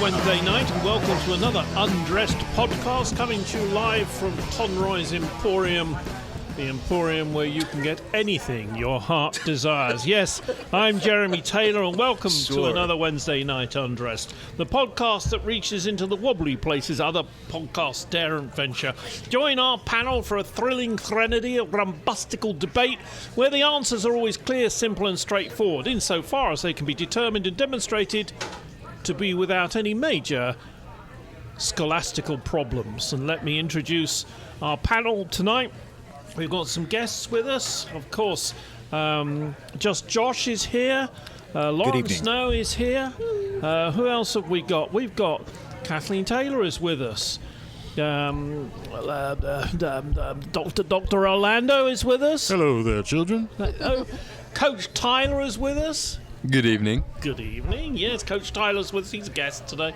Wednesday night, and welcome to another Undressed podcast coming to you live from Conroy's Emporium, the Emporium where you can get anything your heart desires. Yes, I'm Jeremy Taylor, and welcome to another Wednesday night Undressed, the podcast that reaches into the wobbly places other podcasts dare and venture. Join our panel for a thrilling threnody of rumbustical debate where the answers are always clear, simple and straightforward, insofar as they can be determined and demonstrated to be without any major scholastical problems. And let me introduce our panel tonight. We've got some guests with us. Of course, Just Josh is here. Laurann Snow is here. Who else have we got? We've got Kathleen Taylor is with us. Dr. Orlando is with us. Hello there, children. Coach Tyler is with us. Good evening. Good evening. Yes, Coach Tyler's with us. He's a guest today.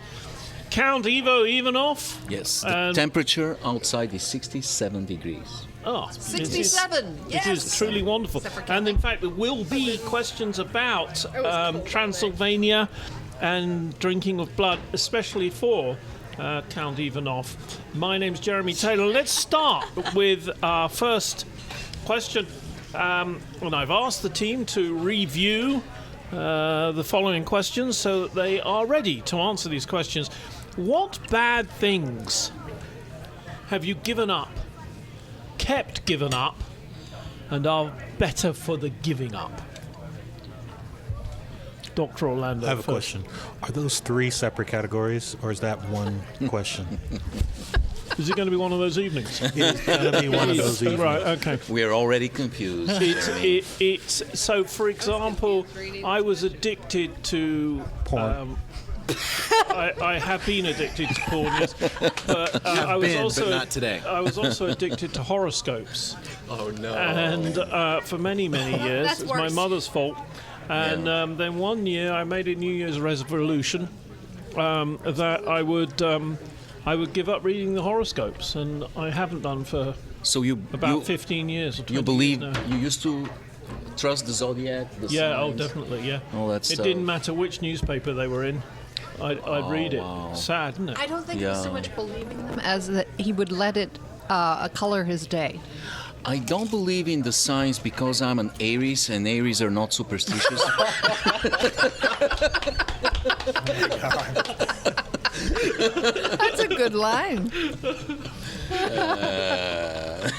Count Ivo Ivanov. Yes, the temperature outside is 67 degrees. Oh, 67, yes. It is truly wonderful. And in fact, there will be questions about Transylvania and drinking of blood, especially for Count Ivanov. My name's Jeremy Taylor. Let's start with our first question. And I've asked the team to review the following questions so that they are ready to answer these questions. What bad things have you given up, kept given up, and are better for the giving up? Dr. Orlando. I have a question. Are those three separate categories, or is that one question? Is it going to be one of those evenings? It's going to be one of those evenings. Right, okay. We're already confused. So, for example, I was addicted to porn. I have been addicted to porn, yes, but I was also but not today. I was also addicted to horoscopes. Oh no! And for many years, That's it's my worse. mother's fault. And then one year, I made a New Year's resolution that I would give up reading the horoscopes, and I haven't done for about 15 years or 20 You believe years now. you used to trust the zodiac? The Yeah, signs? definitely, yeah. All that It stuff. didn't matter which newspaper they were in. I'd read it. Wow. Sad, isn't it? I don't think it was so Yeah. much believing them as that he would let it color his day. I don't believe in the signs because I'm an Aries, and Aries are not superstitious. That's a good line.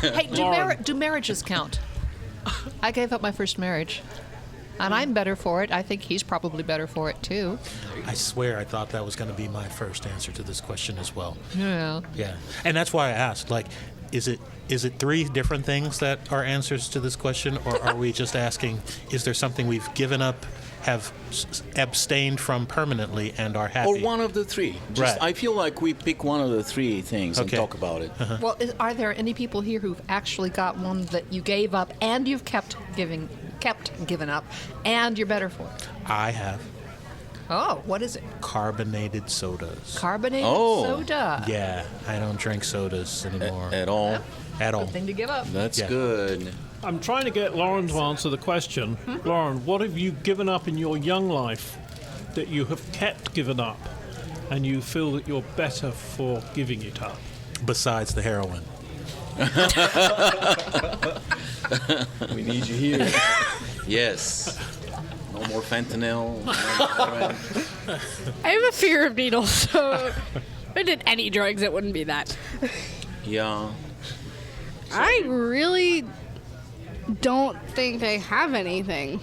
Hey, do marriages count? I gave up my first marriage, and I'm better for it. I think he's probably better for it too. I swear I thought that was going to be my first answer to this question as well. Yeah. Yeah. And that's why I asked, like, is it three different things that are answers to this question, or are we just asking, is there something we've given up, have abstained from permanently, and are happy? Or one of the three. Right. I feel like we pick one of the three things and Okay. talk about it. Well, are there any people here who've actually got one that you gave up and you've kept giving up, and you're better for it? I have Oh, what is it? carbonated sodas. Carbonated Oh. soda. Yeah, I don't drink sodas anymore. At all. At all. Good thing to give up. That's Yeah. good. I'm trying to get Laurann to answer the question. Laurann, what have you given up in your young life that you have kept given up and you feel that you're better for giving it up? Besides the heroin. We need you here. Yes. No more fentanyl. I have a fear of needles, so if I did any drugs, it wouldn't be that. Yeah. I really don't think I have anything.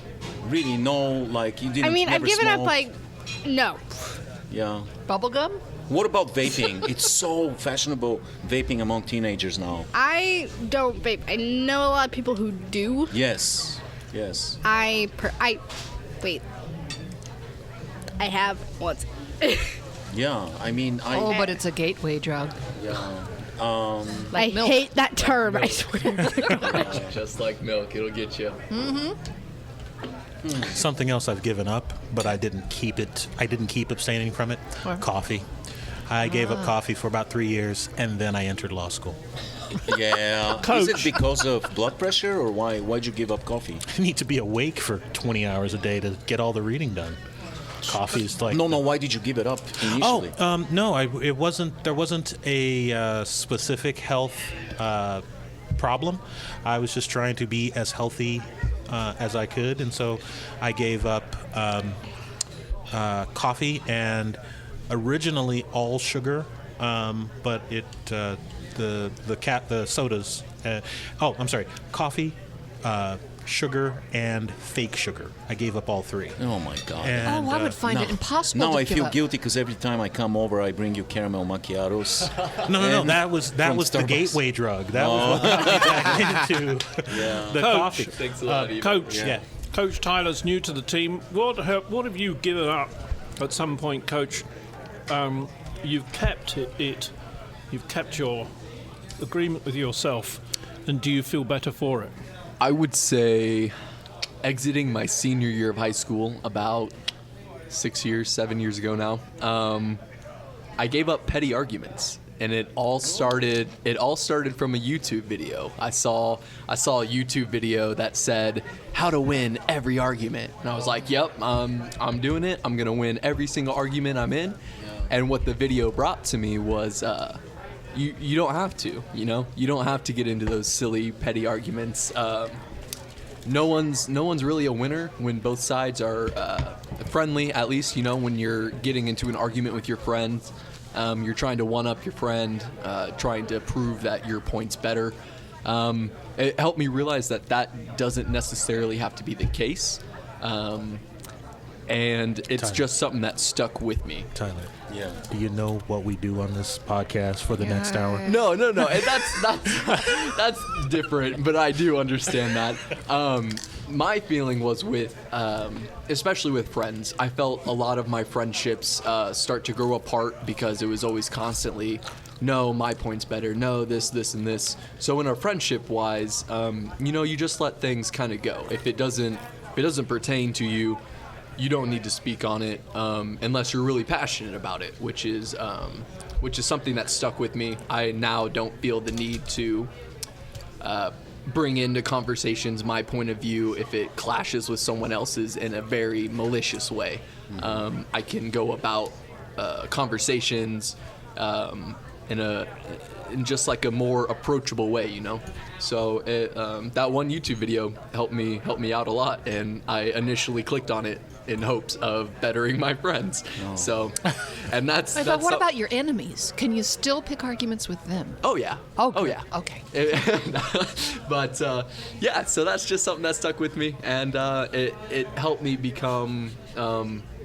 Really, no, like you didn't. I mean, I've never given up, smoke? like, no. Yeah. Bubblegum? What about vaping? It's so fashionable, vaping among teenagers now. I don't vape. I know a lot of people who do. Yes. Wait. I have once. Yeah, I mean, Oh, but it's a gateway drug. Yeah. Like I milk. hate that term, I swear. Just like milk, it'll get you. Something else I've given up, but I didn't keep abstaining from it. What? Coffee. I gave up coffee for about 3 years, and then I entered law school. Yeah. Coach. Is it because of blood pressure, or why'd you give up coffee? I need to be awake for 20 hours a day to get all the reading done. Coffee's like No. Why did you give it up initially? No, it wasn't. There wasn't a specific health problem. I was just trying to be as healthy as I could, and so I gave up coffee and originally all sugar, but the sodas. I'm sorry, coffee. Sugar and fake sugar. I gave up all three. Oh my God! And, I would find it impossible Now to I give feel up. guilty because every time I come over, I bring you caramel macchiatos. No. That was the Starbucks. gateway drug. That was what got me back into the Coach. coffee. Thanks a lot, Eva. Coach, Yeah. Coach Tyler's new to the team. What have you given up at some point, Coach? You've kept it. You've kept your agreement with yourself, and do you feel better for it? I would say exiting my senior year of high school about 7 years ago now, I gave up petty arguments. And it all started from a YouTube video. I saw a YouTube video that said how to win every argument. And I was like, yep, I'm doing it. I'm going to win every single argument I'm in. And what the video brought to me was you don't have to, you don't have to get into those silly petty arguments. No one's really a winner when both sides are friendly. At least when you're getting into an argument with your friends, you're trying to one up your friend, trying to prove that your point's better. It helped me realize that doesn't necessarily have to be the case. And it's Tyler. just something that stuck with me. Tyler, Yeah. do you know what we do on this podcast for the next hour? No. And that's different, but I do understand that. My feeling was with, especially with friends, I felt a lot of my friendships start to grow apart because it was always constantly, no, my point's better, no, this, and this. So in a friendship-wise, you just let things kind of go. If it doesn't pertain to you, you don't need to speak on it unless you're really passionate about it, which is something that stuck with me. I now don't feel the need to bring into conversations my point of view if it clashes with someone else's in a very malicious way. I can go about conversations in just like a more approachable way, So that one YouTube video helped me out a lot, and I initially clicked on it in hopes of bettering my friends. So, and that's. But that's what about your enemies? Can you still pick arguments with them? Oh yeah. Oh, Oh good. yeah. Okay. But yeah, so that's just something that stuck with me, and it helped me become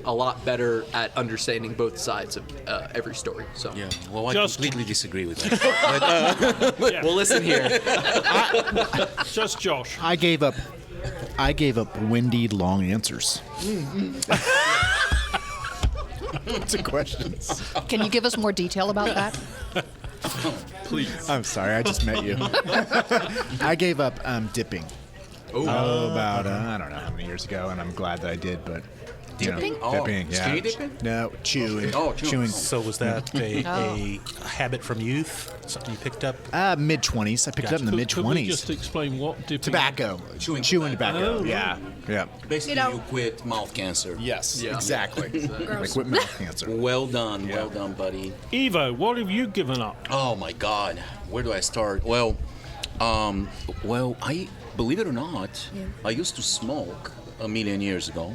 a lot better at understanding both sides of every story. So Yeah. Well, I Just- completely disagree with that. well, listen here. Just Josh. I gave up windy long answers. To questions. Can you give us more detail about that? Please. I'm sorry, I just met you. I gave up dipping. About I don't know how many years ago, and I'm glad that I did. But Dipping? dipping, yeah. Skinny dipping? No, chewing. chewing. So was that a habit from youth? Something you picked up? Mid 20s. I picked it up in the mid Could we 20s. just explain what dipping? Tobacco. Chewing tobacco. Oh, Yeah. Yeah. Basically, you quit mouth cancer. Yes. Yeah. Exactly. Like with mouth cancer. Well done, buddy. Evo, what have you given up? Oh my God, where do I start? Well, I believe it or not, I used to smoke a million years ago.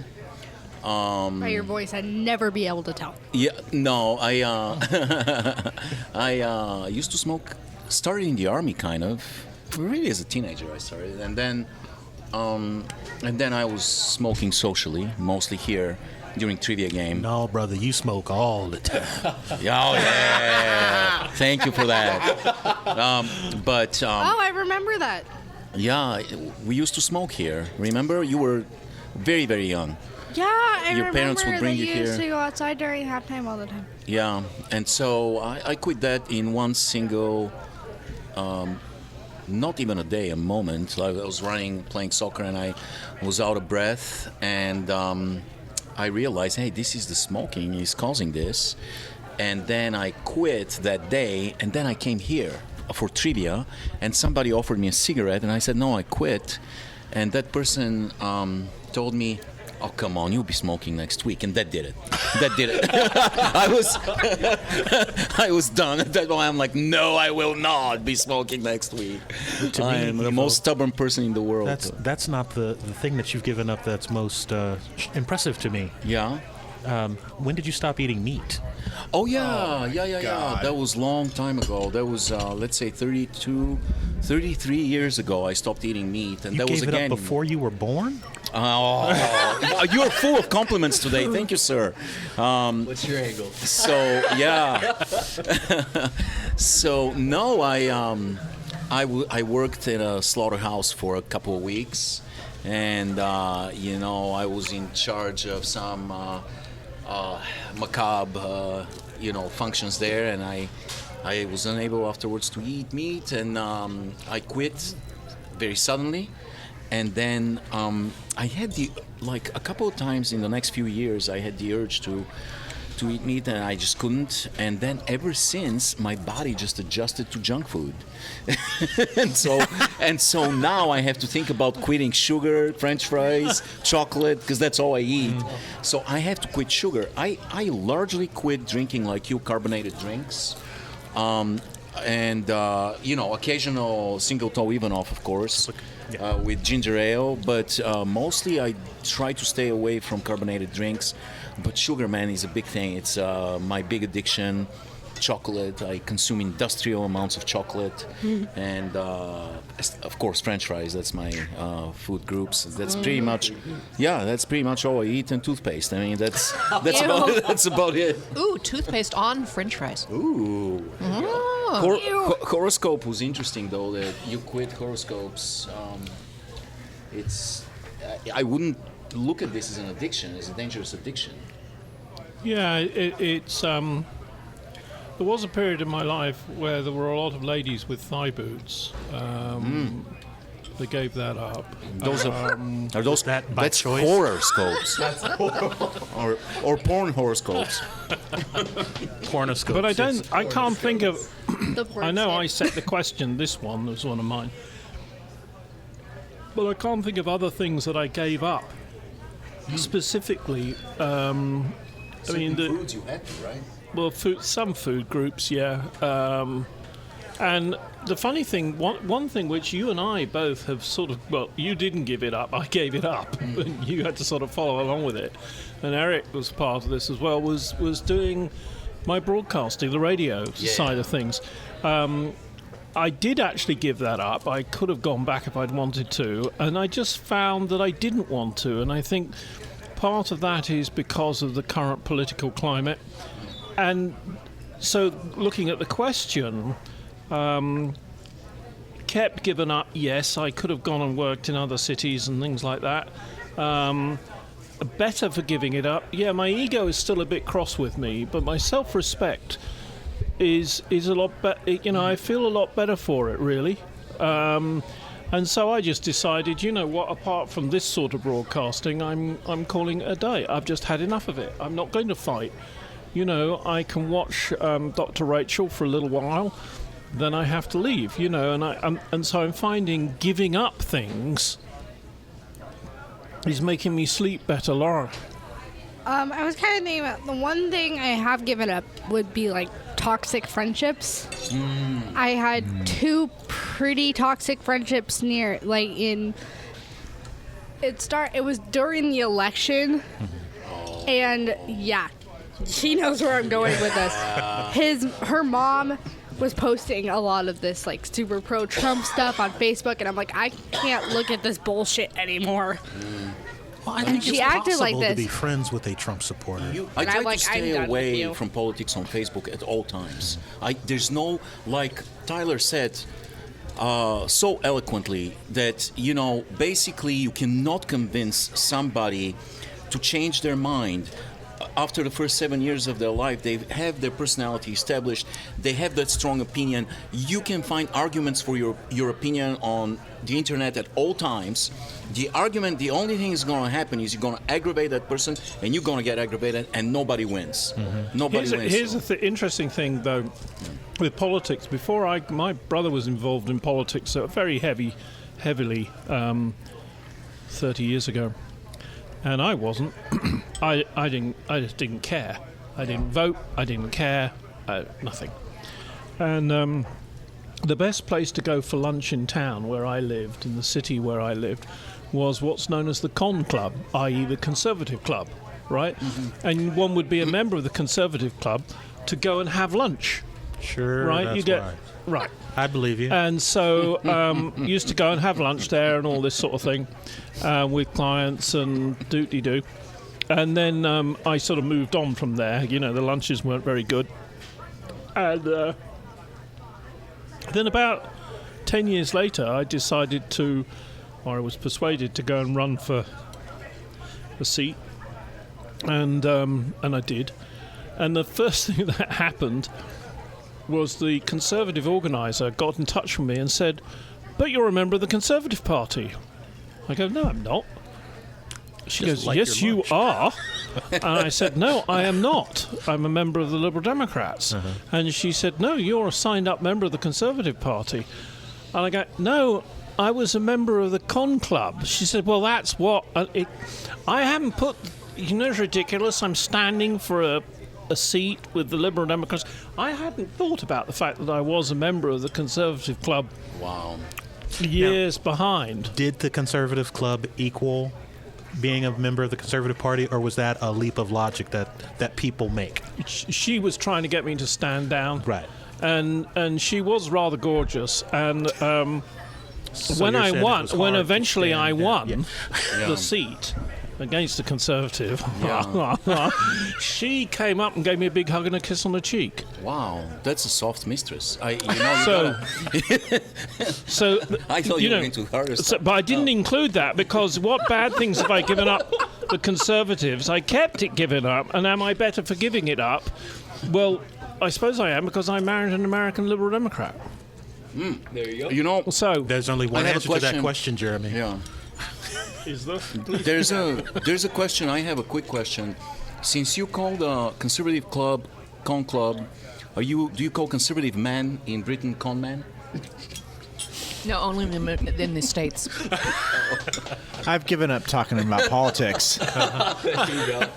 By your voice, I'd never be able to tell. Yeah, no, I I used to smoke. Started in the army, kind of. Really, as a teenager, I started, and then I was smoking socially, mostly here during trivia game. No, brother, you smoke all the time. Oh yeah, thank you for that. But Oh, I remember that. yeah, we used to smoke here. Remember, you were very, very young. Yeah, I Your parents would remember bring that you you used here. to go outside during halftime all the time. Yeah, and so I quit that in one single, not even a day, a moment. Like I was running, playing soccer, and I was out of breath, and I realized, hey, this is the smoking is causing this. And then I quit that day, and then I came here for trivia, and somebody offered me a cigarette, and I said, no, I quit. And that person told me, "Oh, come on, you'll be smoking next week," and that did it. That did it. I was done. At that point, I'm like, "No, I will not be smoking next week." To I me, am the Ivo, most stubborn person in the world. That's not the thing that you've given up that's most impressive to me. Yeah. When did you stop eating meat? Oh yeah. God. That was long time ago. That was let's say 33 years ago. I stopped eating meat, and You that gave was it again up before you were born? Oh, you're full of compliments today. Thank you, sir. What's your angle? So yeah. So no, I worked in a slaughterhouse for a couple of weeks, and I was in charge of some macabre functions there, and I was unable afterwards to eat meat, and I quit very suddenly. And then I had a couple of times in the next few years, I had the urge to eat meat, and I just couldn't. And then ever since, my body just adjusted to junk food. and so now I have to think about quitting sugar, French fries, chocolate, because that's all I eat. So I have to quit sugar. I largely quit drinking like you, carbonated drinks. Occasional single toe Ivanov, of course, with ginger ale. But mostly I try to stay away from carbonated drinks. But sugar, man, is a big thing. It's my big addiction. Chocolate. I consume industrial amounts of chocolate, and of course French fries. That's my food groups. That's pretty much, that's pretty much all I eat. And toothpaste. I mean, that's about it. Ooh, toothpaste on French fries. Ooh. Horoscope was interesting though. That you quit horoscopes. I wouldn't look at this as an addiction. It's a dangerous addiction. Yeah, it's there was a period in my life where there were a lot of ladies with thigh boots. They gave that up. Those are those that by that's choice? horoscopes or porn horoscopes. Pornoscopes. But I can't think of. The pork I know stick. I set the question. This one was one of mine. But I can't think of other things that I gave up. Specifically, Foods you had to, right? well, some food groups, yeah. And the funny thing, one thing which you and I both have sort of, well, you didn't give it up, I gave it up, and you had to sort of follow along with it. And Eric was part of this as well, was doing my broadcasting, the radio side of things. I did actually give that up. I could have gone back if I'd wanted to, and I just found that I didn't want to, and I think part of that is because of the current political climate. And so looking at the question, kept given up, yes, I could have gone and worked in other cities and things like that. Better for giving it up. Yeah, my ego is still a bit cross with me, but my self-respect is a lot better. I feel a lot better for it, really. And so I just decided, you know what, apart from this sort of broadcasting, I'm calling it a day. I've just had enough of it. I'm not going to fight. I can watch Dr. Rachel for a little while, then I have to leave, and so I'm finding giving up things is making me sleep better, Laurann. I was kind of thinking about the one thing I have given up would be like toxic friendships. I had two pretty toxic friendships it was during the election, and she knows where I'm going with this. Her mom was posting a lot of this like super pro Trump stuff on Facebook, and I'm like, I can't look at this bullshit anymore. Well, I think she it's acted possible like to this. be friends with a Trump supporter. I try I'm like, to stay I'm done with away you. from politics on Facebook at all times. There's no, like Tyler said so eloquently, that, basically you cannot convince somebody to change their mind. After the first 7 years of their life, they have their personality established. They have that strong opinion. You can find arguments for your opinion on the internet at all times. The only thing that's going to happen is you're going to aggravate that person, and you're going to get aggravated, and nobody wins. Nobody wins. Here's the interesting thing, though, with politics. Before my brother was involved in politics, very heavily, 30 years ago. and I wasn't. I just didn't care. I didn't vote. I didn't care. Nothing. And the best place to go for lunch in town where I lived, in the city where I lived, was what's known as the Con Club, i.e. the Conservative Club, right? Mm-hmm. And one would be a member of the Conservative Club to go and have lunch. Sure, right? That's you get why. right. I believe you. And so used to go and have lunch there and all this sort of thing with clients and doot-de-doo. And then I sort of moved on from there. You know, the lunches weren't very good. And then about 10 years later, I decided to, or I was persuaded to go and run for a seat. And I did. And the first thing that happened was the Conservative organiser got in touch with me and said, "But you're a member of the Conservative Party." I go, "No, I'm not." She goes, like "Yes, your you are." And I said, "No, I am not. I'm a member of the Liberal Democrats." Uh-huh. And she said, "No, you're a signed-up member of the Conservative Party." And I go, "No, I was a member of the Con Club." She said, "Well, that's what... I haven't put... You know, it's ridiculous. I'm standing for a seat with the Liberal Democrats. I hadn't thought about the fact that I was a member of the Conservative Club. Wow. Years behind. Did the Conservative Club equal being a member of the Conservative Party, or was that a leap of logic that people make? She was trying to get me to stand down. Right. And she was rather gorgeous. And So when you're I saying it won, was when hard to eventually stand I down. won Yeah. the seat against the Conservative, Yeah. she came up and gave me a big hug and a kiss on the cheek. Wow, that's a soft mistress. So I thought you were going to hurt her. but I didn't include that because what bad things have I given up the Conservatives? I kept it given up, and am I better for giving it up? Well, I suppose I am because I married an American Liberal Democrat. There you go. You know, So There's only one I have a answer to that question. question, Jeremy. yeah. is there? There's a question. I have a quick question. Since you call the Conservative Club Con Club, do you call conservative men in Britain con men? No, only in the States. I've given up talking about politics. There you go.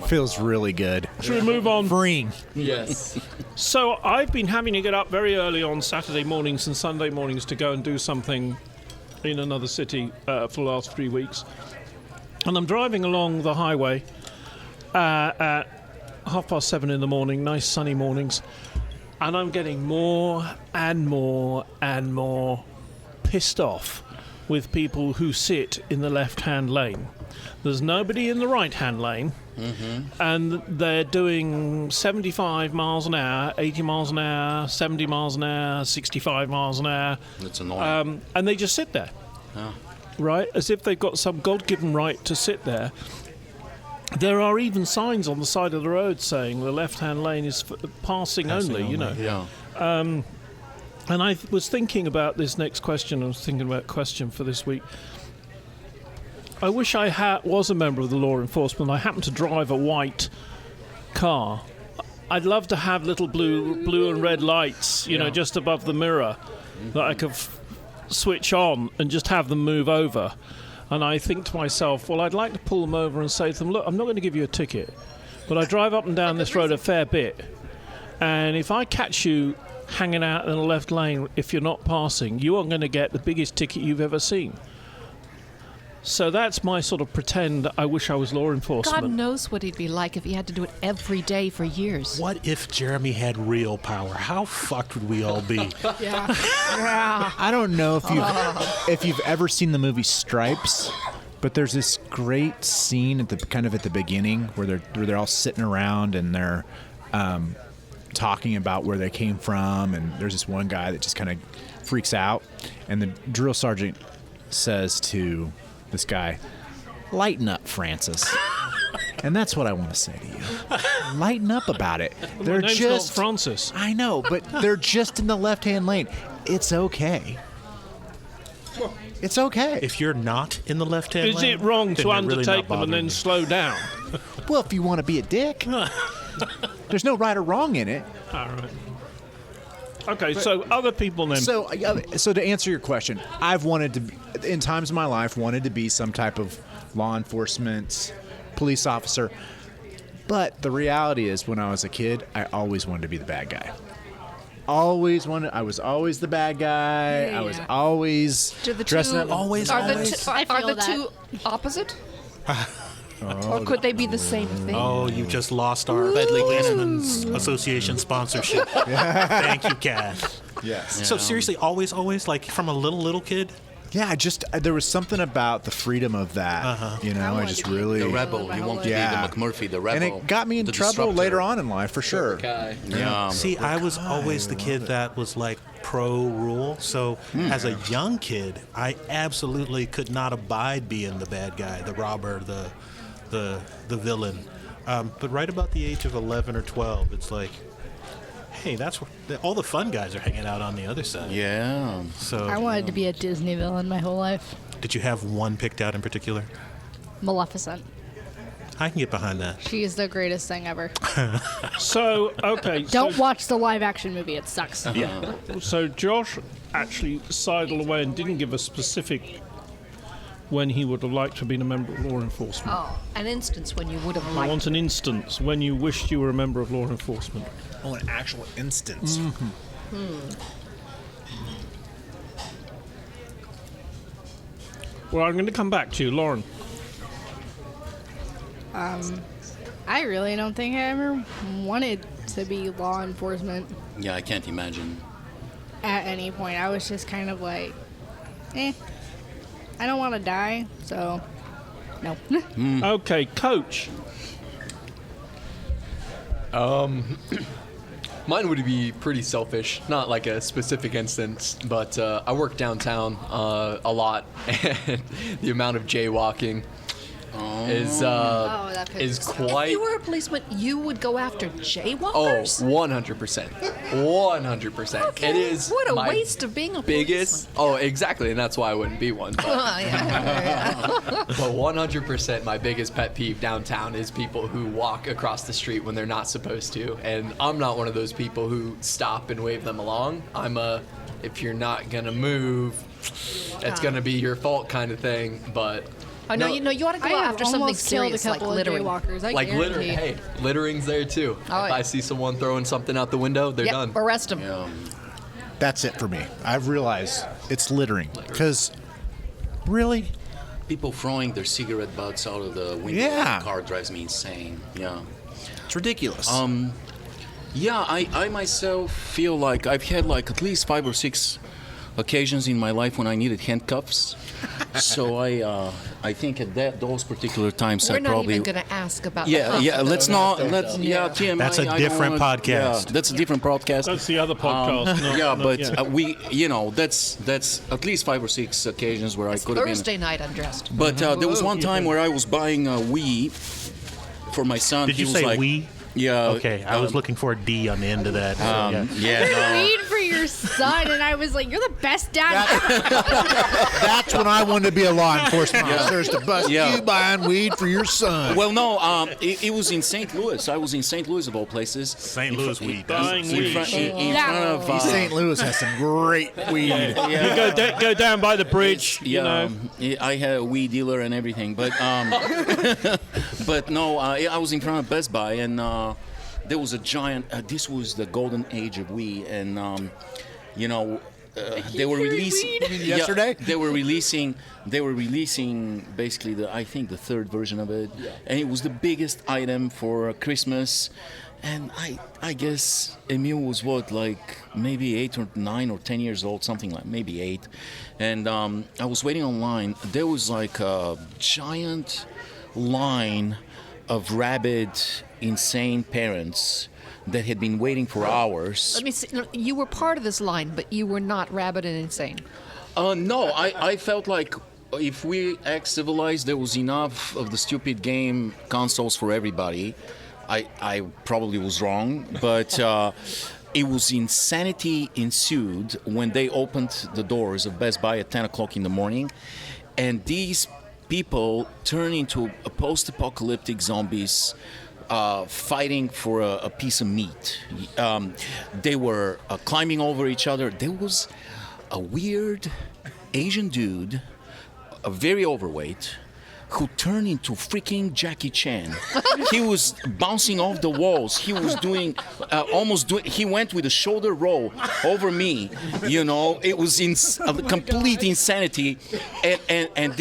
Feels really good. Should we move on? Freeing. Yes. So I've been having to get up very early on Saturday mornings and Sunday mornings to go and do something in another city for the last 3 weeks. And I'm driving along the highway at 7:30 in the morning, nice sunny mornings, and I'm getting more and more and more pissed off with people who sit in the left-hand lane. There's nobody in the right-hand lane, and they're doing 75 miles an hour, 80 miles an hour, 70 miles an hour, 65 miles an hour. That's annoying. And they just sit there, right, as if they've got some God-given right to sit there. There are even signs on the side of the road saying the left-hand lane is for passing only, you know. Yeah. And I was thinking about this next question. I was thinking about a question for this week. I wish I was a member of the law enforcement. I happen to drive a white car. I'd love to have little blue and red lights, you know, just above the mirror that I could switch on and just have them move over. And I think to myself, well, I'd like to pull them over and say to them, look, I'm not going to give you a ticket, but I drive up and down this road a fair bit. And if I catch you hanging out in the left lane, if you're not passing, you are going to get the biggest ticket you've ever seen. So that's my sort of pretend I wish I was law enforcement. God knows what he'd be like if he had to do it every day for years. What if Jeremy had real power? How fucked would we all be? Yeah. I don't know if you've ever seen the movie Stripes, but there's this great scene at the beginning where they're all sitting around and they're talking about where they came from, and there's this one guy that just kind of freaks out, and the drill sergeant says to this guy, "Lighten up, Francis." And that's what I want to say to you. Lighten up about it. They're My name's just not Francis. I know, but they're just in the left-hand lane. It's okay. It's okay. If you're not in the left-hand Is lane, it wrong then to you're really undertake not them and then bothering me. slow down? Well, if you want to be a dick. There's no right or wrong in it. All right. Okay, so other people then. So to answer your question, I've wanted to, in times of my life, wanted to be some type of law enforcement, police officer. But the reality is, when I was a kid, I always wanted to be the bad guy. I was always the bad guy. Yeah. I was always dressing up. Are feel the that. two opposite? Or could they be the same thing? Oh, you just lost our Deadly Gentlemen's Association sponsorship. Thank you, Kath. Yes. So seriously, always, like from a little kid? Yeah, there was something about the freedom of that. You know, I just really. The rebel. You want to be the McMurphy, the rebel. And it got me in the trouble disruptor. later on in life, for sure. Yeah. See, I was always the kid that was like pro-rule. So as a young kid, I absolutely could not abide being the bad guy, the robber, the villain. But right about the age of 11 or 12, it's like, hey, that's where all the fun guys are hanging out on the other side. Yeah. So I wanted to be a Disney villain my whole life. did you have one picked out in particular? Maleficent. I can get behind that. She is the greatest thing ever. So, okay. Don't watch the live action movie. It sucks. So Josh actually sidled away and didn't give a specific when he would have liked to have been a member of law enforcement. Oh, an instance when you would have I liked. want an instance when you wished you were a member of law enforcement. Oh, an actual instance. Well, I'm going to come back to you, Lauren. I really don't think I ever wanted to be law enforcement Yeah, I can't imagine. at any point. I was just kind of like, I don't want to die, so no. Okay, Coach. Mine would be pretty selfish, not like a specific instance, but I work downtown a lot, and the amount of jaywalking is that could- is If quite. you were a policeman, you would go after Oh, jaywalkers? 100%. 100%. Okay. It is What a my waste of being a biggest. Oh, exactly, and that's why I wouldn't be one. But, but 100% my biggest pet peeve downtown is people who walk across the street when they're not supposed to. And I'm not one of those people who stop and wave them along. If you're not going to move, it's going to be your fault kind of thing. But Oh, no, you ought to go I have after something almost killed a serious like couple of littering. jaywalkers. I like littering, guarantee. hey, littering's there too. Oh, If yeah. I see someone throwing something out the window, they're Yep, done. arrest them. Yeah. That's it for me. I've realized it's littering. Because, really? People throwing their cigarette butts out of the window Yeah. of the car drives me insane. Yeah. It's ridiculous. Yeah, I myself feel like I've had like at least 5 or 6 occasions in my life when I needed handcuffs. So I think at those particular times We're I not probably even going to ask about yeah, the let's not TMI. That's a I don't different wanna- podcast. Yeah, that's a different podcast. That's the other podcast. Yeah, but that's at least 5 or 6 occasions where I could have been. Thursday night undressed. But there was one time where I was buying a Wii for my son. Did He you was say like, we? Yeah. Okay, I was looking for a D on the end of that. So, yeah. Yeah, no. Weed for your son, and I was like, "You're the best dad." That's when I wanted to be a law enforcement officer, is to bust Yeah. you buying weed for your son. Well, no, it was in St. Louis. I was in St. Louis of all places. St. Louis weed. Buying In weed. front, in Yeah. front of. St. Louis has some great weed. You go down by the bridge, you know. I had a weed dealer and everything, but but no, I was in front of Best Buy and there was a giant. This was the golden age of weed, and they were releasing yesterday? They were releasing basically I think the 3rd version of it, and it was the biggest item for Christmas. And I guess Emil was like maybe 8 or 9 or 10 years old, something like maybe 8. And I was waiting online. There was like a giant line of rabid, insane parents that had been waiting for hours. Let me see. No, you were part of this line, but you were not rabid and insane. No, I felt like if we act civilized, there was enough of the stupid game consoles for everybody. I probably was wrong, but it was insanity ensued when they opened the doors of Best Buy at 10 o'clock in the morning, and these people turned into post-apocalyptic zombies fighting for a piece of meat. They were climbing over each other. There was a weird Asian dude, very overweight, who turned into freaking Jackie Chan. He was bouncing off the walls. He was doing, he went with a shoulder roll over me. It was complete insanity. And at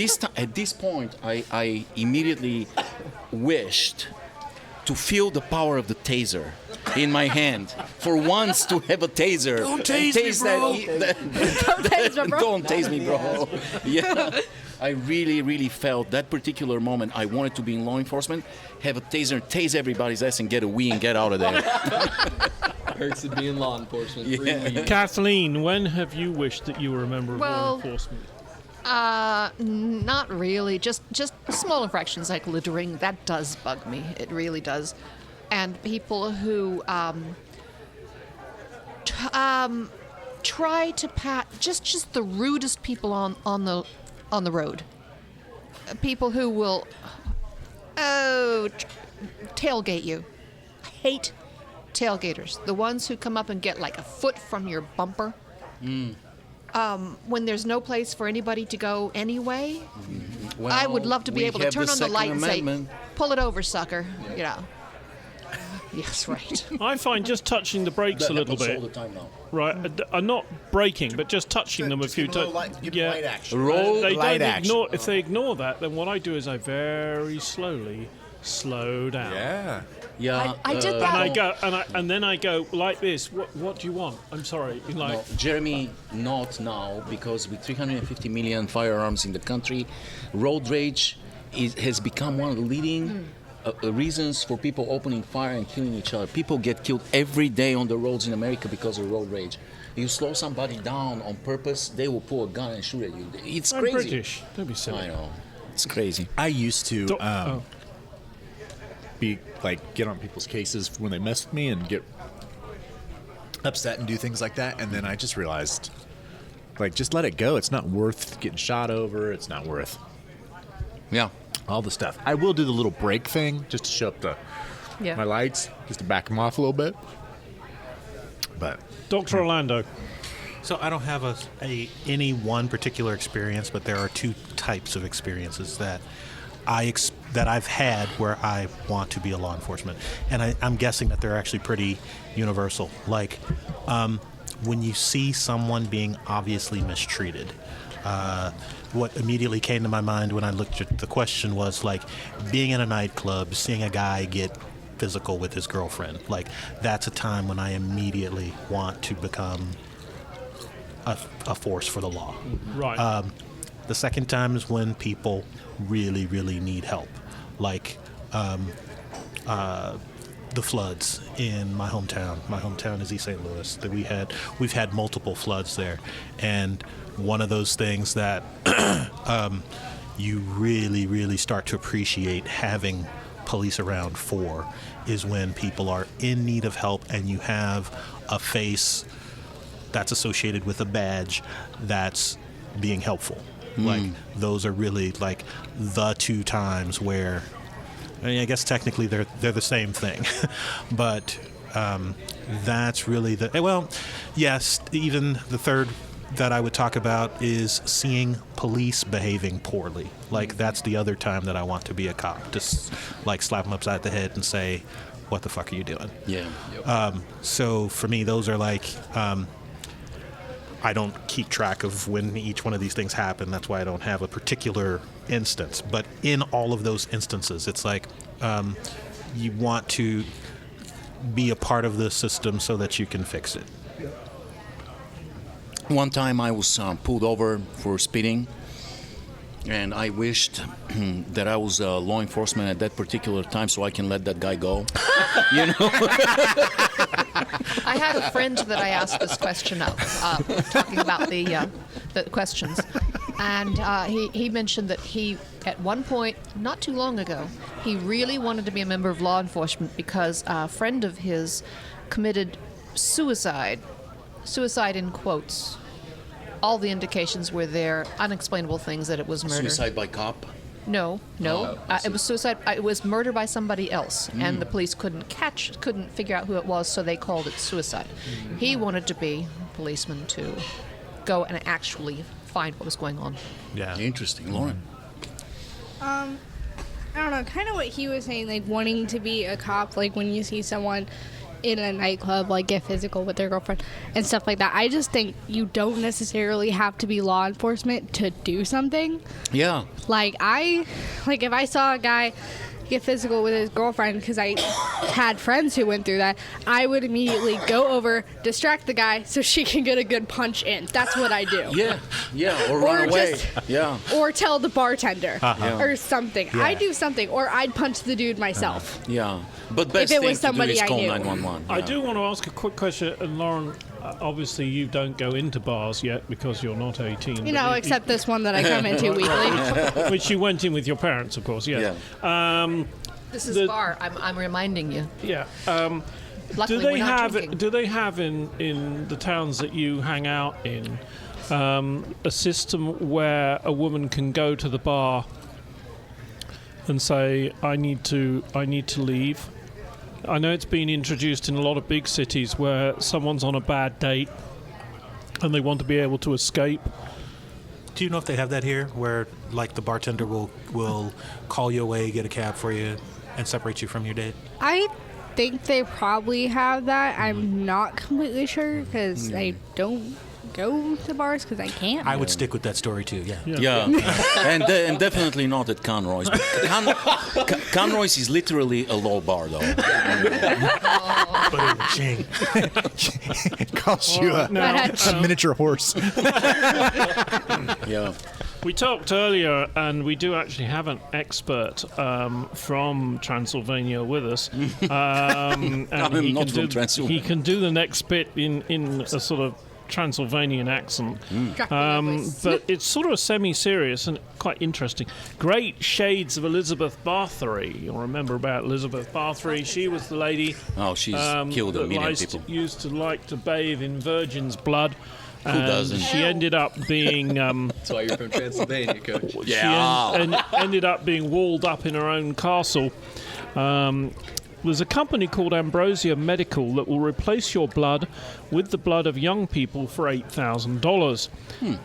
this point, I immediately wished to feel the power of the taser in my hand. For once to have a taser. Don't tase me, bro. Don't tase me, bro. Don't tase me, bro. Yeah. I really, really felt that particular moment. I wanted to be in law enforcement, have a taser, tase everybody's ass, and get a wee and get out of there. Hurts to be in law enforcement. Yeah. Kathleen, when have you wished that you were a member of law Well, enforcement? Not really. Just small infractions like littering. That does bug me. It really does. And people who try to pat just the rudest people on the road. People who will tailgate you. I hate tailgaters. The ones who come up and get like a foot from your bumper. When there's no place for anybody to go anyway, Well, I would love to be we able to have turn on the Second light and say, Amendment. "Pull it over, sucker." Yes, right. I find just touching the brakes That a little happens all bit, the time now. right? Not braking, but just touching them a Just few give 'em a little times. light, give 'em light action. Roll They light don't action. ignore. If they ignore that, then what I do is I very slowly slow down. Yeah. Yeah. I did And that. I go, and then I go like this. What do you want? I'm sorry. Like, No, Jeremy, not now, because with 350 million firearms in the country, road rage has become one of the leading reasons for people opening fire and killing each other. People get killed every day on the roads in America because of road rage. You slow somebody down on purpose, they will pull a gun and shoot at you. It's I'm crazy. British. Don't be silly. I know. It's crazy. I used to Oh. get on people's cases when they mess with me and get upset and do things like that, and then I just realized, just let it go. It's not worth getting shot over. It's not worth Yeah. all the stuff. I will do the little brake thing just to show up Yeah. my lights, just to back them off a little bit. But Dr. Orlando. So I don't have any one particular experience, but there are two types of experiences that I've had where I want to be a law enforcement, and I'm guessing that they're actually pretty universal. Like when you see someone being obviously mistreated. What immediately came to my mind when I looked at the question was like being in a nightclub, seeing a guy get physical with his girlfriend. Like that's a time when I immediately want to become a force for the law. Right. The second time is when people really, really need help, like the floods in my hometown. My hometown is East St. Louis. We've had multiple floods there, and one of those things that you really, really start to appreciate having police around for is when people are in need of help and you have a face that's associated with a badge that's being helpful. Like those are really like the two times where, I guess technically they're the same thing, but that's really yes. Even the third that I would talk about is seeing police behaving poorly. Like that's the other time that I want to be a cop. Just like slap them upside the head and say, "What the fuck are you doing?" Yeah. So for me, those are like. I don't keep track of when each one of these things happen. That's why I don't have a particular instance. But in all of those instances, it's like you want to be a part of the system so that you can fix it. One time I was pulled over for speeding, and I wished that I was law enforcement at that particular time so I can let that guy go. You know? I had a friend that I asked this question of, talking about the questions, and he mentioned that he, at one point, not too long ago, he really wanted to be a member of law enforcement because a friend of his committed suicide in quotes. All the indications were there, unexplainable things that it was murder. Suicide by cop. No. It was suicide. It was murder by somebody else, and the police couldn't figure out who it was, so they called it suicide. He wanted to be a policeman to go and actually find what was going on. Yeah. Interesting, Lauren. I don't know, kind of what he was saying, like wanting to be a cop, like when you see someone in a nightclub, like get physical with their girlfriend and stuff like that. I just think you don't necessarily have to be law enforcement to do something. Yeah. Like if I saw a guy get physical with his girlfriend, because I had friends who went through that, I would immediately go over, distract the guy so she can get a good punch in. That's what I do. Yeah, or run away. Yeah. Or tell the bartender or something. Yeah. I'd do something, or I'd punch the dude myself. Yeah, but best If it thing was to do somebody is I call knew. 911. I yeah. do want to ask a quick question, and Lauren, obviously you don't go into bars yet because you're not 18. You know, except this one that I come into weekly. which you went in with your parents, of course. Yes. This is bar. I'm reminding you. Yeah. Luckily, we're not drinking. Do they have in the towns that you hang out in a system where a woman can go to the bar and say, I need to leave? I know it's been introduced in a lot of big cities where someone's on a bad date and they want to be able to escape. Do you know if they have that here, where like the bartender will call you away, get a cab for you, and separate you from your date? I think they probably have that. I'm not completely sure because I don't go to bars because I can't. I would stick with that story too. Yeah. Yeah, and definitely not at Conroy's. Conroy's is literally a low bar, though. But ching. Costs you a miniature horse. Yeah. We talked earlier, and we do actually have an expert from Transylvania with us. And I'm not from Transylvania. He can do the next bit in a sort of Transylvanian accent. But it's sort of semi-serious and quite interesting. Great shades of Elizabeth Bathory. You'll remember about Elizabeth Bathory. She was the lady She's killed a million people. Used to like to bathe in virgin's blood. Who doesn't? She ended up being... That's why you're from Transylvania, Coach. Yeah. She ended up being walled up in her own castle. There's a company called Ambrosia Medical that will replace your blood with the blood of young people for $8,000.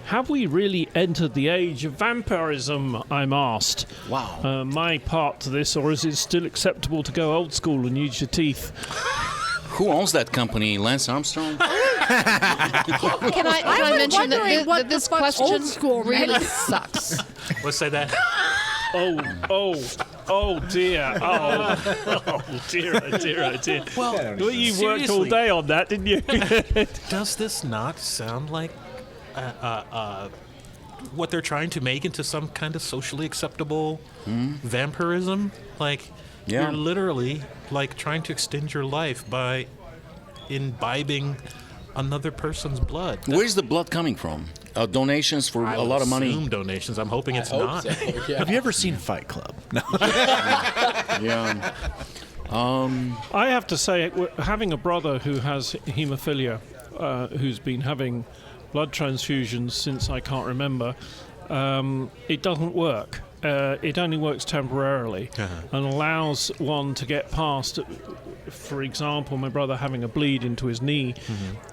Have we really entered the age of vampirism, I'm asked? Wow. My part to this, or is it still acceptable to go old school and use your teeth? Who owns that company? Lance Armstrong? Can I mention that this question really sucks? Let's say that. Oh dear. Oh dear. Well, you worked all day on that, didn't you? Does this not sound like what they're trying to make into some kind of socially acceptable vampirism? Like, you're literally like trying to extend your life by imbibing another person's blood. Where's the blood coming from? Donations for a lot of money? Donations. I'm hoping it's not. So, yeah. Have you ever seen Fight Club? No. Yeah. I have to say, having a brother who has haemophilia, who's been having blood transfusions since I can't remember, it doesn't work. It only works temporarily and allows one to get past. For example, my brother having a bleed into his knee,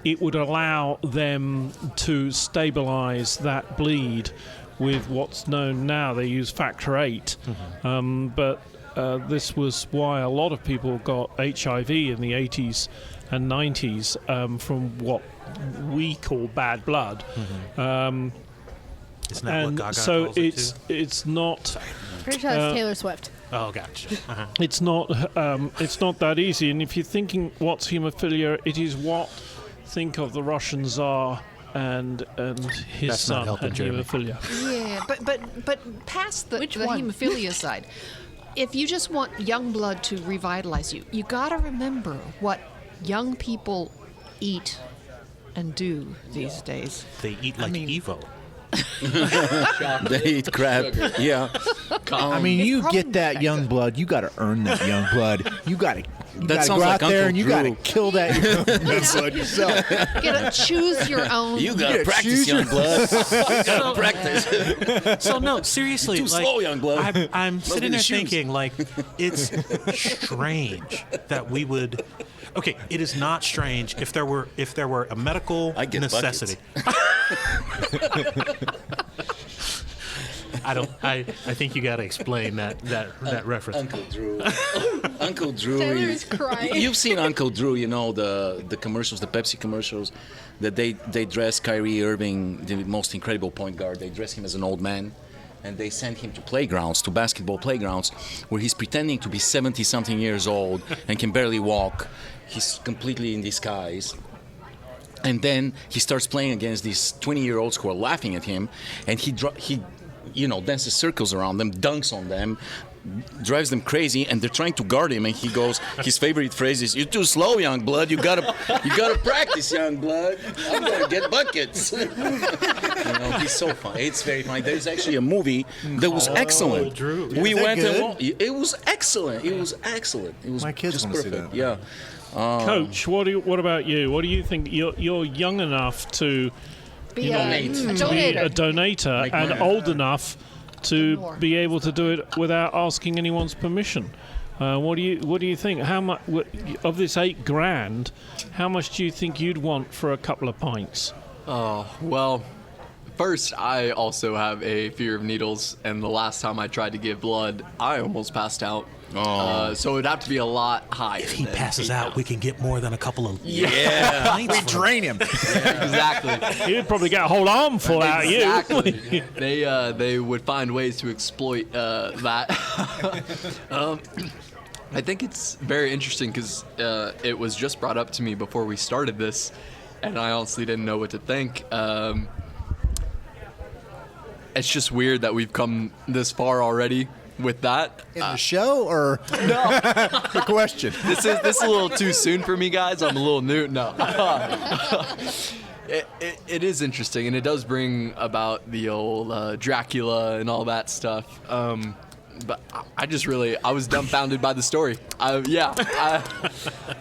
it would allow them to stabilize that bleed with what's known now. They use factor VIII, but this was why a lot of people got HIV in the 80s and 90s from what we call bad blood. Isn't that what Gaga so calls it too? it's not. Pretty sure that's Taylor Swift. Oh, gotcha. It's not that easy. And if you're thinking what's haemophilia, it is what think of the Russian Tsar and his That's not son helping, had Jeremy. haemophilia. Yeah, but past the one? haemophilia side, if you just want young blood to revitalize you, you got to remember what young people eat and do these days. They eat like Evo. They eat crap. Sugar. Yeah. I mean, you probably get that young blood. You got to earn that young blood. You got to You That gotta sounds go like out there Uncle and you gotta Drew. kill that blood yourself. You gotta choose your own. You gotta practice, young blood. You gotta practice. So no, seriously, Too slow, young blood. I'm sitting be there the shoes. thinking, like, it's strange that we would. Okay, it is not strange if there were a medical I get necessity. I think you got to explain that reference. Uncle Drew. Uncle Drew. Taylor's crying. You've seen Uncle Drew, you know, the commercials, the Pepsi commercials, that they dress Kyrie Irving, the most incredible point guard. They dress him as an old man, and they send him to playgrounds, to basketball playgrounds, where he's pretending to be 70-something years old and can barely walk. He's completely in disguise. And then he starts playing against these 20-year-olds who are laughing at him, and he dances circles around them, dunks on them, drives them crazy, and they're trying to guard him. And he goes, his favorite phrase is, "You're too slow, young blood. You gotta practice, young blood. I'm gonna get buckets." He's so funny. It's very funny. There's actually a movie that was excellent. Drew. We Is that went good? and it was excellent. It was excellent. It was My kids just wanna see perfect. that. Yeah. Coach, what about you? What do you think? You're young enough to Be Donate. a be donator. a donator Make and money. old enough to More. be able to do it without asking anyone's permission. What do you think? How much of this $8,000? How much do you think you'd want for a couple of pints? Oh, well, first, I also have a fear of needles, and the last time I tried to give blood, I almost passed out. So it'd have to be a lot higher. If he than passes 8,000. out, we can get more than a couple of Yeah. pints from him. Drain him. Exactly. You'd probably get a whole armful out of you. Exactly. They would find ways to exploit that. I think it's very interesting because it was just brought up to me before we started this, and I honestly didn't know what to think. It's just weird that we've come this far already with that. In the show or the question? This is a little too soon for me, guys. I'm a little new. No. It is interesting, and it does bring about the old Dracula and all that stuff. But I was dumbfounded by the story. I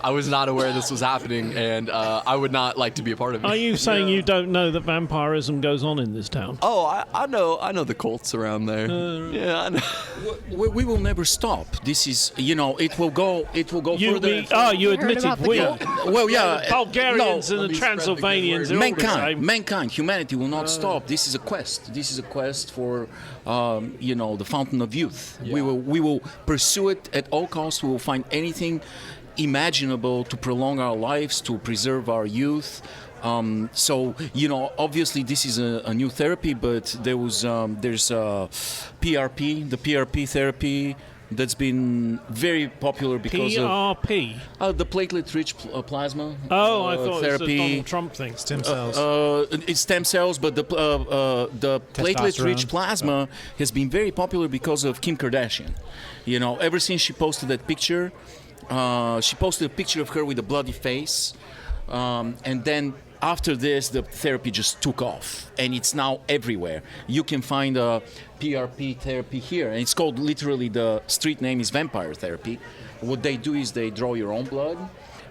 was not aware this was happening, and I would not like to be a part of it. Are you saying you don't know that vampirism goes on in this town? Oh, I know the cults around there. Yeah, I know. We will never stop. This is, it will go further. You heard admitted about the we. cult? Well, yeah. Bulgarians no, and the me spread the good Transylvanians word. are all the same. Mankind, humanity will not stop. This is a quest. This is a quest for, the fountain of youth. We will pursue it at all costs. We will find anything imaginable to prolong our lives, to preserve our youth. Obviously this is a new therapy, but there's PRP, the PRP therapy. That's been very popular because PRP. of the platelet-rich plasma. Oh, I thought therapy. it was a Donald Trump thing. Stem cells. It's stem cells, but the platelet-rich Testosterone. plasma has been very popular because of Kim Kardashian. Ever since she posted that picture, she posted a picture of her with a bloody face, and then after this, the therapy just took off, and it's now everywhere. You can find a PRP therapy here, and it's called, literally, the street name is vampire therapy. What they do is they draw your own blood,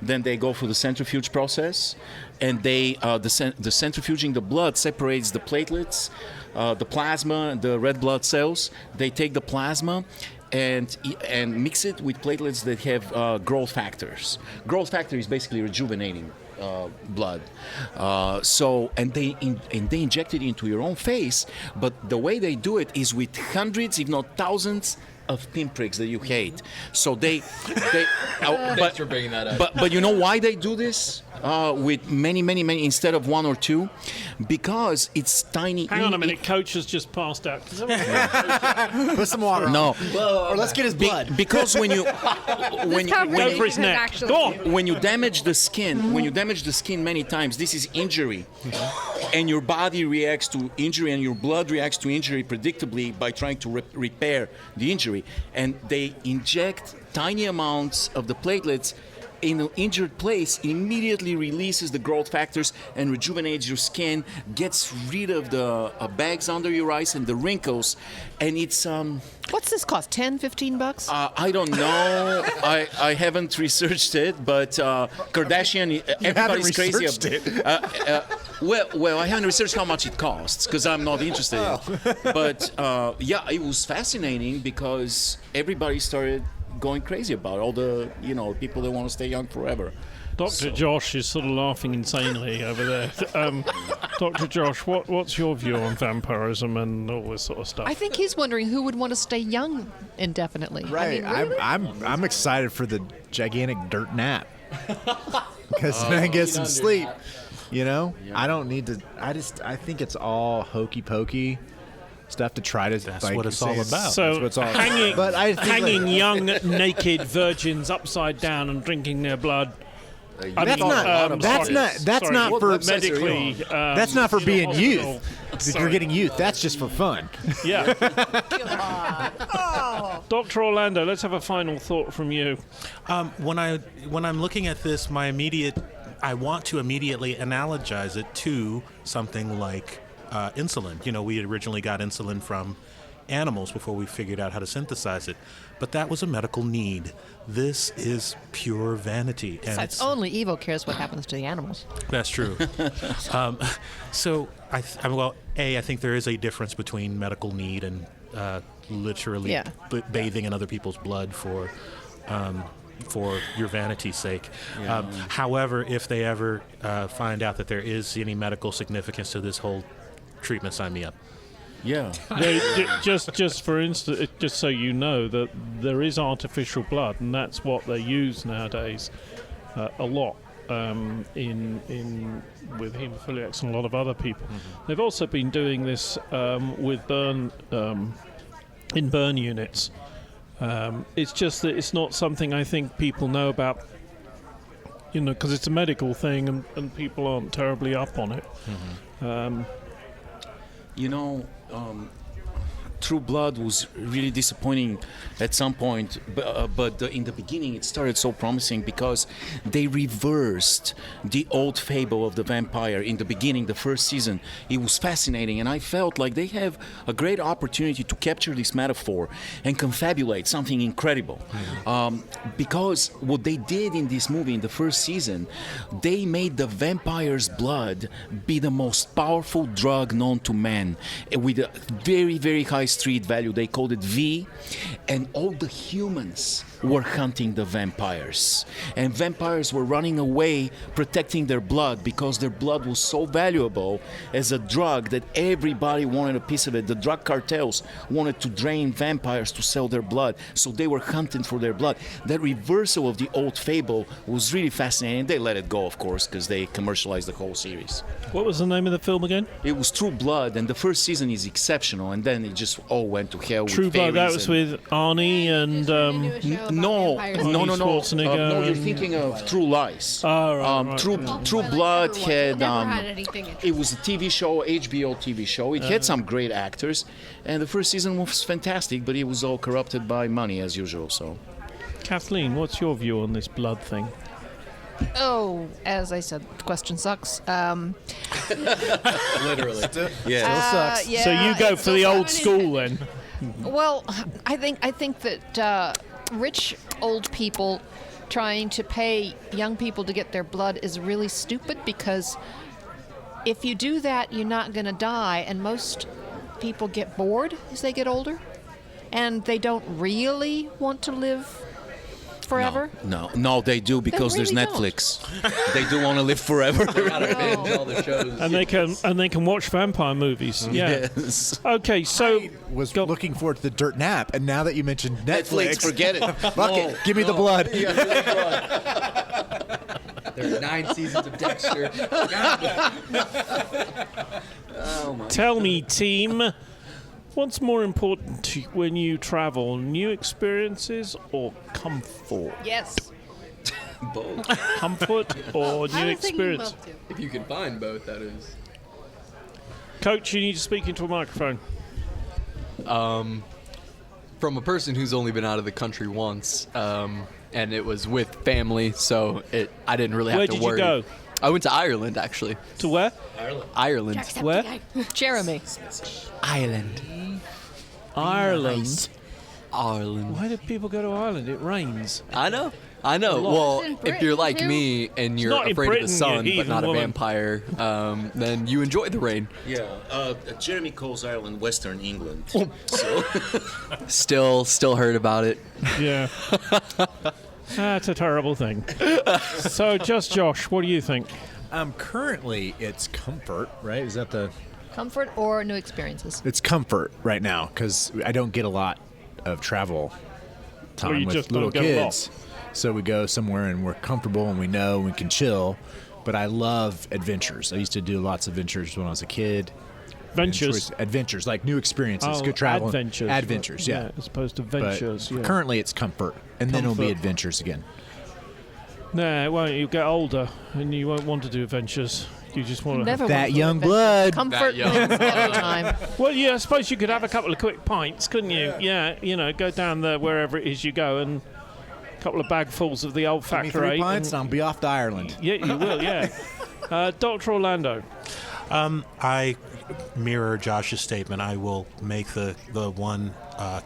then they go through the centrifuge process, and the centrifuging the blood separates the platelets, the plasma, the red blood cells. They take the plasma and mix it with platelets that have growth factors. Growth factor is basically rejuvenating blood. And they inject it into your own face, but the way they do it is with hundreds, if not thousands, of pinpricks that you hate. So Thanks for bringing that up. but you know why they do this with many instead of one or two? Because it's tiny. Hang on a minute, Coach has just passed out. Can someone- Put some water on. No, Or let's get his blood. because when you This Go for his conversation neck. has actually- Go on. when you damage the skin many times, this is injury, and your body reacts to injury, and your blood reacts to injury predictably by trying to repair the injury, and they inject tiny amounts of the platelets in an injured place, immediately releases the growth factors and rejuvenates your skin, gets rid of the bags under your eyes and the wrinkles, and it's What's this cost? $10-15? I don't know. I haven't researched it, but Kardashian, everybody's crazy. Well, I haven't researched how much it costs because I'm not interested. But yeah, it was fascinating because everybody started going crazy about it. All the people that want to stay young forever. Dr. Josh is sort of laughing insanely over there. Dr. Josh, what's your view on vampirism and all this sort of stuff? I think he's wondering who would want to stay young indefinitely. Right. I mean, really? I'm excited for the gigantic dirt nap because then I get some sleep. I don't need to. I think it's all hokey pokey stuff to try to. That's what it's all about. So that's what it's all hanging, about. But I think hanging young naked virgins upside down and drinking their blood. That's not for medically. That's not for in a being hospital. youth. If Sorry. you're getting youth, that's just for fun. Yeah. Dr. Orlando, let's have a final thought from you. When I'm looking at this, I want to immediately analogize it to something like insulin. We originally got insulin from animals before we figured out how to synthesize it, but that was a medical need. This is pure vanity, and Besides, only evil cares what happens to the animals. That's true. So I think there is a difference between medical need and literally bathing in other people's blood for your vanity's sake. However, if they ever find out that there is any medical significance to this whole treatment, sign me up. Yeah. Just for instance, just so you know that there is artificial blood, and that's what they use nowadays a lot in with haemophiliacs and a lot of other people. Mm-hmm. They've also been doing this with burn in burn units. It's just that it's not something I think people know about, because it's a medical thing and people aren't terribly up on it. Mm-hmm. True Blood was really disappointing at some point, but in the beginning it started so promising because they reversed the old fable of the vampire. In the beginning, the first season, it was fascinating, and I felt like they have a great opportunity to capture this metaphor and confabulate something incredible. Because what they did in this movie, in the first season, they made the vampire's blood be the most powerful drug known to man, with a very, very high street value. They called it V, and all the humans were hunting the vampires, and vampires were running away protecting their blood because their blood was so valuable as a drug that everybody wanted a piece of it. The drug cartels wanted to drain vampires to sell their blood, so they were hunting for their blood. That reversal of the old fable was really fascinating. They let it go, of course, because they commercialized the whole series. What was the name of the film again? It was True Blood, and the first season is exceptional, and then it just all went to hell. True with Blood. That fairies was with Arnie and no, Schwarzenegger. you're thinking of True Lies. Oh, right. True Blood had Never had anything interesting. it was a TV show, HBO TV show. It had some great actors, and the first season was fantastic, but it was all corrupted by money as usual. So, Kathleen, what's your view on this blood thing? Oh, as I said, the question sucks. Literally. yeah. Yeah, So you go it's for the so old school then? Well, I think that rich old people trying to pay young people to get their blood is really stupid, because if you do that, you're not going to die, and most people get bored as they get older, and they don't really want to live forever. No, they do, because there's really Netflix. They do want to live forever. Gotta binge all the shows. And they can watch vampire movies. Yeah. Yes. Okay, so Was looking forward to the dirt nap, and now that you mentioned Netflix, forget it. fuck it, give me the blood. There are 9 seasons of Dexter. tell me, team, what's more important to you when you travel, new experiences or comfort? Yes. Both. Comfort or new experience? If you can find both, that is. Coach, you need to speak into a microphone. from a person who's only been out of the country once, and it was with family, so I didn't really have Where to did you worry. go? I went to Ireland, actually. To where? Ireland. Where? Jeremy. Ireland. Ireland. Ireland. Why do people go to Ireland? It rains. I know. Well, In if you're Britain, like too. me and you're not in afraid Britain, of the you sun but heathen not a woman. vampire, then you enjoy the rain. Yeah, Jeremy calls Ireland Western England. Still heard about it. Yeah. That's a terrible thing. So, just Josh, what do you think? Currently, it's comfort, right? Is that the? Comfort or new experiences? It's comfort right now because I don't get a lot of travel time Well, you with just little don't get a lot. kids. So we go somewhere and we're comfortable and we know we can chill. But I love adventures. I used to do lots of adventures when I was a kid. Ventures. Adventures, like new experiences, Oh, good travel. adventures. Adventures, yeah. As opposed to But ventures, yeah. currently it's comfort, and then it'll be Comfort. adventures again. No, it won't. You get older and you won't want to do adventures. You just want to. Never That want to young adventure. blood. Comfort young wins every time. Well, yeah, I suppose you could have a couple of quick pints, couldn't you? Yeah, go down there wherever it is you go and a couple of bagfuls of the old Give me factor 3 eight. pints and I'll be off to Ireland. Yeah, you will, yeah. Dr. Orlando. I mirror Josh's statement. I will make the one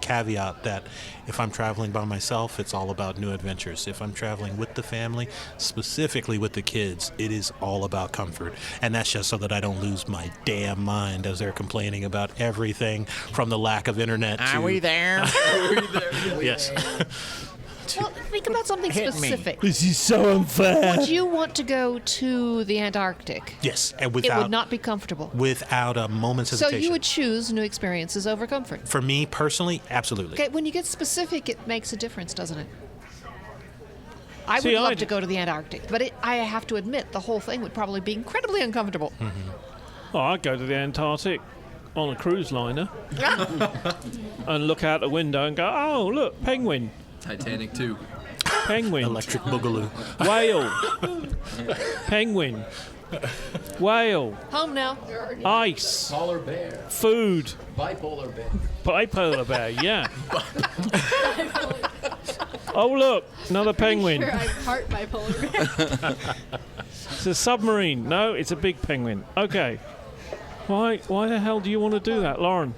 caveat that if I'm traveling by myself, it's all about new adventures. If I'm traveling with the family, specifically with the kids, it is all about comfort. And that's just so that I don't lose my damn mind as they're complaining about everything from the lack of internet to... Are we there? Yes. Well, think about something specific. This is so unfair. Would you want to go to the Antarctic? Yes, and It without would not be comfortable. without a moment's So hesitation. you would choose new experiences over comfort. For me personally, absolutely. Okay, when you get specific, it makes a difference, doesn't it? I See, would love I'd- to go to the Antarctic, but I have to admit, the whole thing would probably be incredibly uncomfortable. Oh, I'd go to the Antarctic on a cruise liner and look out the window and go, oh, look, penguin, Titanic too. penguin, Electric Boogaloo. whale, penguin, whale, Home now. ice, Polar bear. food, Bipolar bear. bipolar bear, yeah. Oh, look, another penguin. Sure, I'm part bipolar. It's a submarine. No, it's a big penguin. Okay. Why the hell do you want to do that, Lauren?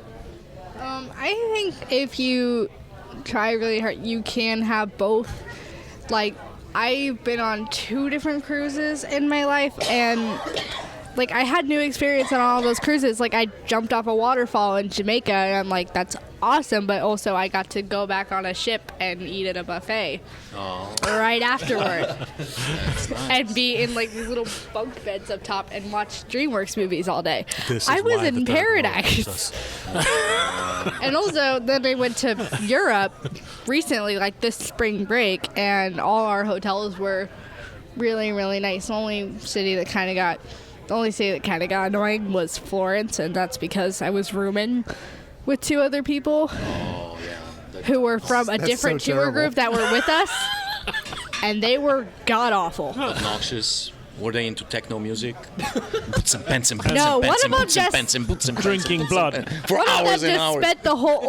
I think if you try really hard, you can have both. Like, I've been on 2 different cruises in my life, and like I had new experience on all those cruises. Like, I jumped off a waterfall in Jamaica, and I'm like, that's awesome. But also, I got to go back on a ship and eat at a buffet right afterward, and be in like these little bunk beds up top and watch DreamWorks movies all day. This is I was why in the third world paradise. loves us. And also, then I went to Europe recently, like this spring break, and all our hotels were really, really nice. The only city that kind of got annoying was Florence, and that's because I was rooming with 2 other people who were from a That's different so tour terrible. group that were with us, and they were god awful. Obnoxious. Were they into techno music? Boots and pants and boots No, and one pants of and them boots and just- pants and boots and pants Drinking and boots and blood. pants for One of hours them and just hours. spent the whole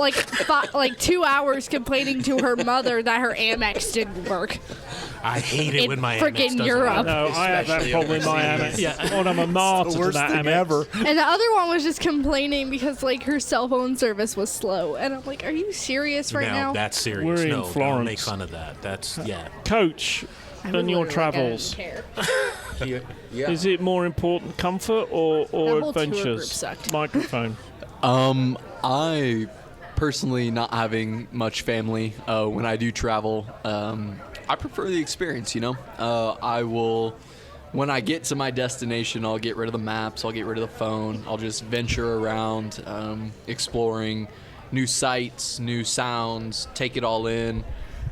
like 2 hours complaining to her mother that her Amex didn't work. I hate it In when my frickin' Amex doesn't Europe. work. No, I have that problem with my Amex. Yeah. I'm a martyr to that Amex. And the other one was just complaining because like her cell phone service was slow. And I'm like, are you serious right now? That's serious. We're in no, don't Florence. make fun of that. That's, yeah. Coach, I on your literally travels, didn't care. Yeah. is it more important comfort or whole tour group adventures? sucked. Microphone. I personally, not having much family when I do travel, I prefer the experience, I will, when I get to my destination, I'll get rid of the maps, I'll get rid of the phone, I'll just venture around, exploring new sights, new sounds, take it all in.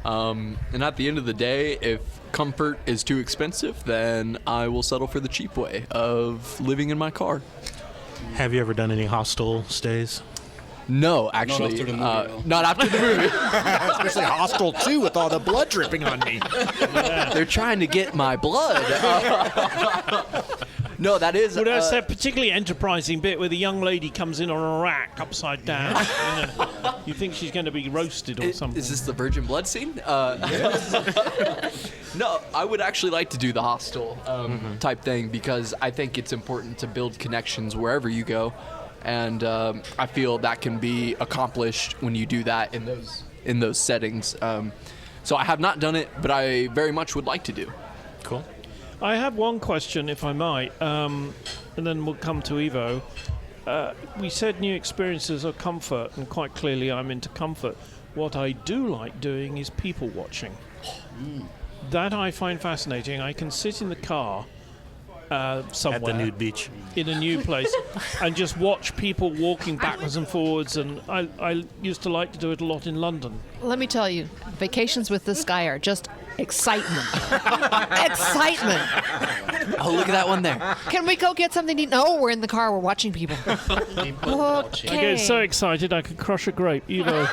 And at the end of the day, if comfort is too expensive, then I will settle for the cheap way of living in my car. Have you ever done any hostel stays? No, actually, after the movie, no. not after the movie. Especially Hostel 2 with all the blood dripping on me. They're trying to get my blood. No, that is. Well, that's that particularly enterprising bit where the young lady comes in on a rack upside down. You think she's going to be roasted or something. Is this the virgin blood scene? No, I would actually like to do the hostel type thing because I think it's important to build connections wherever you go, and I feel that can be accomplished when you do that in those settings. So I have not done it, but I very much would like to do. Cool. I have one question, if I might, and then we'll come to Evo. We said new experiences are comfort, and quite clearly I'm into comfort. What I do like doing is people watching. That I find fascinating. I can sit in the car somewhere At the nude beach. in a new place and just watch people walking backwards and forwards, and I used to like to do it a lot in London. Let me tell you, vacations with this guy are just excitement. Excitement. Oh, look at that one there. Can we go get something to eat? No, we're in the car. We're watching people. I Okay. get so excited I could crush a grape. Evo,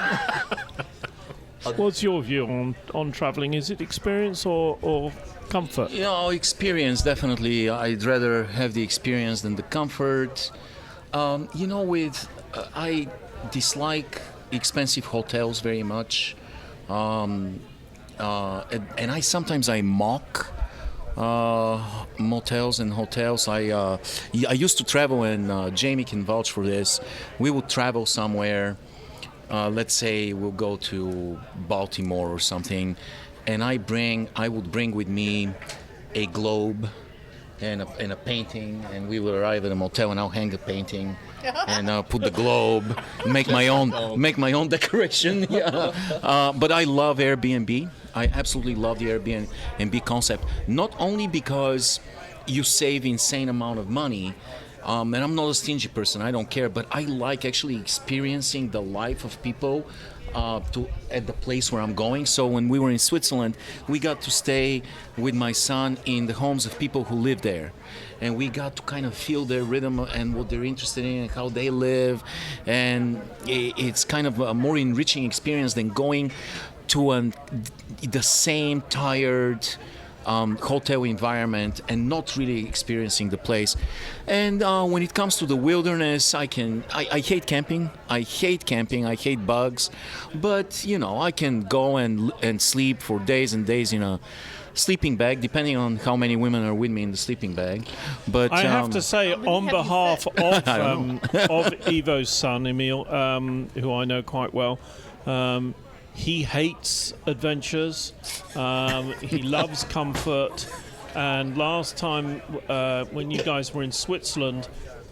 what's your view on travelling? Is it experience or comfort? Experience, definitely. I'd rather have the experience than the comfort. I dislike expensive hotels very much. And I sometimes mock motels and hotels. I used to travel, and Jamie can vouch for this. We would travel somewhere. Let's say we'll go to Baltimore or something, and I would bring with me a globe and a painting, and we will arrive at a motel, and I'll hang a painting and put the globe, make my own decoration. Yeah. But I love Airbnb. I absolutely love the Airbnb concept, not only because you save insane amount of money. And I'm not a stingy person, I don't care, but I like actually experiencing the life of people at the place where I'm going. So when we were in Switzerland, we got to stay with my son in the homes of people who live there. And we got to kind of feel their rhythm and what they're interested in and how they live. And it's kind of a more enriching experience than going to the same tired hotel environment and not really experiencing the place. And when it comes to the wilderness, I hate camping. I hate bugs, but I can go and sleep for days and days in a sleeping bag, depending on how many women are with me in the sleeping bag. But I have to say, on behalf of Evo's son, Emil, who I know quite well, he hates adventures. He loves comfort. And last time, when you guys were in Switzerland,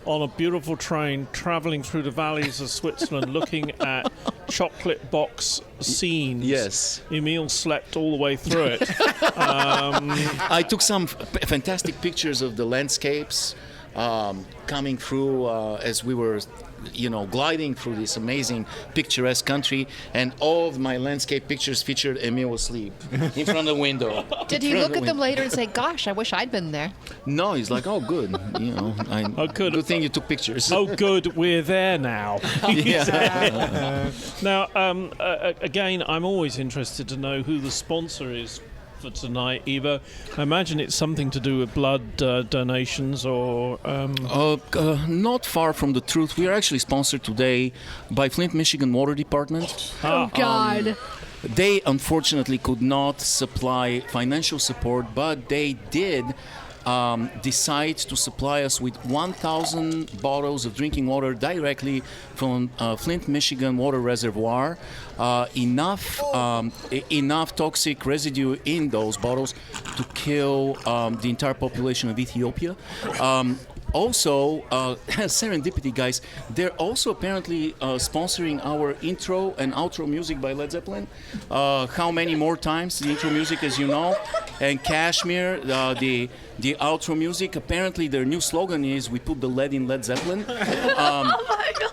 on a beautiful train, traveling through the valleys of Switzerland, looking at chocolate box scenes. Yes. Emil slept all the way through it. I took some fantastic pictures of the landscapes coming through as we were gliding through this amazing picturesque country, and all of my landscape pictures featured Emil asleep in front of the window. Did he look at them later and say, gosh, I wish I'd been there? No, he's like, oh, good. Good thing you took pictures. Oh, good, we're there now. Yeah. Now, again, I'm always interested to know who the sponsor is for tonight, Evo. I imagine it's something to do with blood donations or... Not far from the truth. We are actually sponsored today by Flint, Michigan Water Department. Oh, God. They unfortunately could not supply financial support, but they did decide to supply us with 1,000 bottles of drinking water directly from Flint, Michigan water reservoir. Enough toxic residue in those bottles to kill the entire population of Ethiopia. Also, serendipity, guys, they're also apparently sponsoring our intro and outro music by Led Zeppelin. How many more times? The intro music, as you know, and Kashmir, the outro music. Apparently, their new slogan is "We put the lead in Led Zeppelin."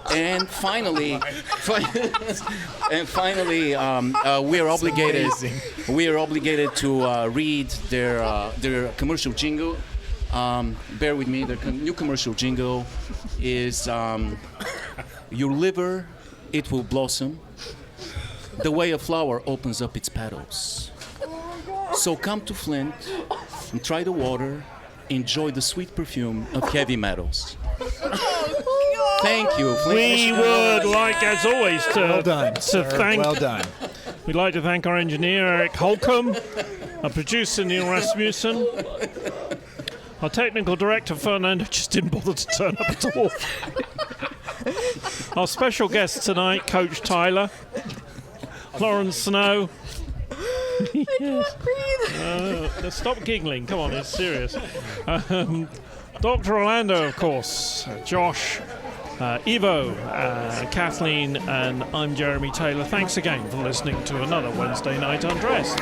And finally, we are obligated to read their commercial jingle. Bear with me. The new commercial jingle is your liver, it will blossom the way a flower opens up its petals. So come to Flint and try the water. enjoy the sweet perfume of heavy metals. Thank you. We would like, as always, Well done, to sir. thank. Well done. We'd like to thank our engineer Eric Holcomb, our producer Neil Rasmussen, our technical director Fernando just didn't bother to turn up at all. Our special guest tonight, Coach Tyler, Laurann Snow. Yes. Stop giggling. Come on, it's serious. Dr. Orlando, of course, Josh, Ivo, Kathleen, and I'm Jeremy Taylor. Thanks again for listening to another Wednesday Night Undressed.